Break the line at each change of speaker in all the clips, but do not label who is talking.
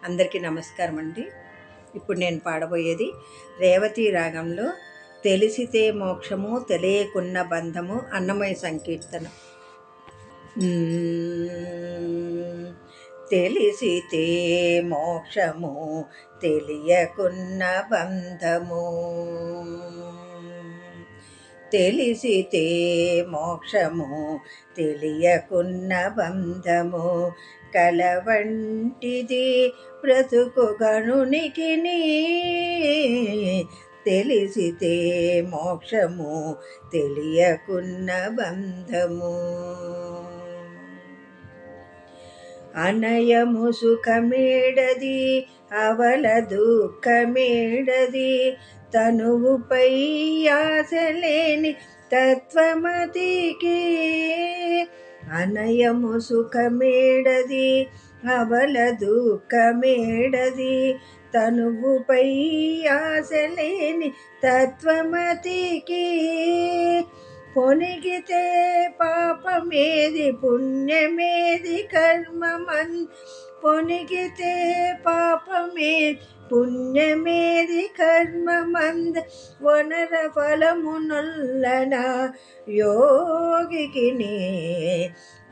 అందరికీ నమస్కారం అండి. ఇప్పుడు నేను పాడబోయేది రేవతి రాగంలో తెలిసితే మోక్షము తెలియకున్న బంధము అన్నమయ సంకీర్తన. తెలిసితే మోక్షము తెలియకున్న బంధము, తెలిసితే మోక్షము తెలియకున్న బంధము, కలవంటిది బ్రతుకు గణునికి. తెలిసితే మోక్షము తెలియకున్న బంధము, అనయము సుఖమేడది అవల దుఃఖమేడది, తనువుపై ఆశలేని తత్వమతికి. అనయము సుఖమేడది అవల దుఃఖమేడది, తనువుపై ఆశలేని తత్వమతికి. పొనిగితే పాపమేది పుణ్యమేది కర్మమన్, పొనిగితే పాపమేది పుణ్యమేది కర్మమంద, వనర ఫలమునొల్లన యోగికి.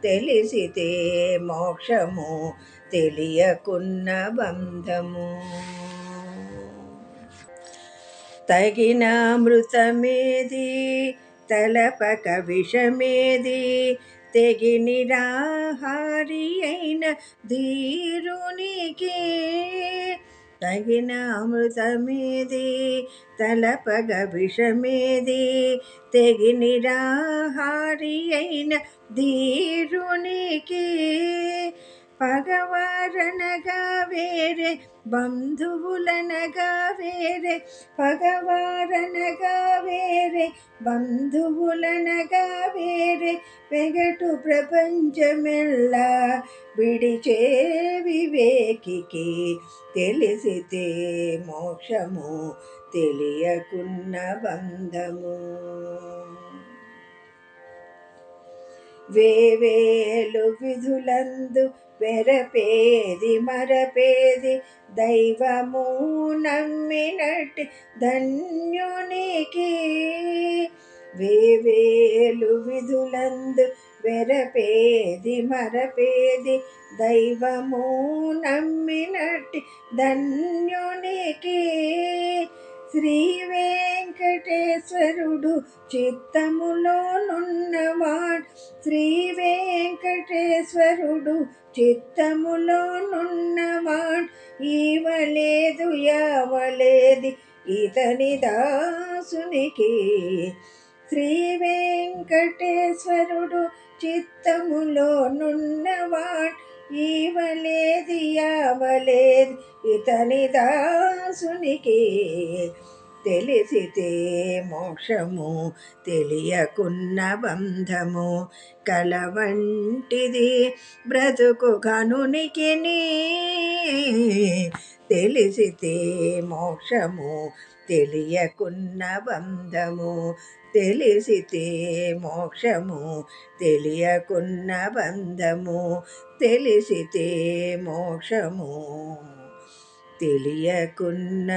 తెలిసితే మోక్షము తెలియకున్న బంధము, తగిన అమృతమేది తలపక విషమేది, తెగి నిరాహారి అయిన ధీరునికి. తగిన అమృతమేది తలపగ విషమేది, తెగి నిరాహారి అయిన ధీరునికి. పగవారనగా వేరే బంధువులనగా వేరే, పగవారనగా వేరే బంధువులనగా వేరే, వెగటు ప్రపంచమెల్లా విడిచే వివేకికి. తెలిసితే మోక్షము తెలియకున్న బంధము, వేవేలు విధులందు వెరపేది మరపేది, దైవము నమ్మినట్టి ధన్యునికి. వేవేలు విధులందు వెరపేది మరపేది, దైవము నమ్మినట్టి ధన్యునికి. శ్రీ వెంకటేశ్వరుడు చిత్తములో నున్నవాడు, శ్రీ వెంకటేశ్వరుడు చిత్తములో నున్నవాడు, ఈవలేదు యావలేది ఇతని దాసునికి. శ్రీ వెంకటేశ్వరుడు చిత్తములో నున్నవాడు, ఈవలేది యావలేదు ఇతని దాసునికి. తెలిసితే మోక్షము తెలియకున్న బంధము, కలవంటిది బ్రతుకు గనునికి. తెలిసితే మోక్షము తెలియకున్న బంధము, తెలిసితే మోక్షము తెలియకున్న బంధము, తెలిసితే మోక్షము తెలియకున్న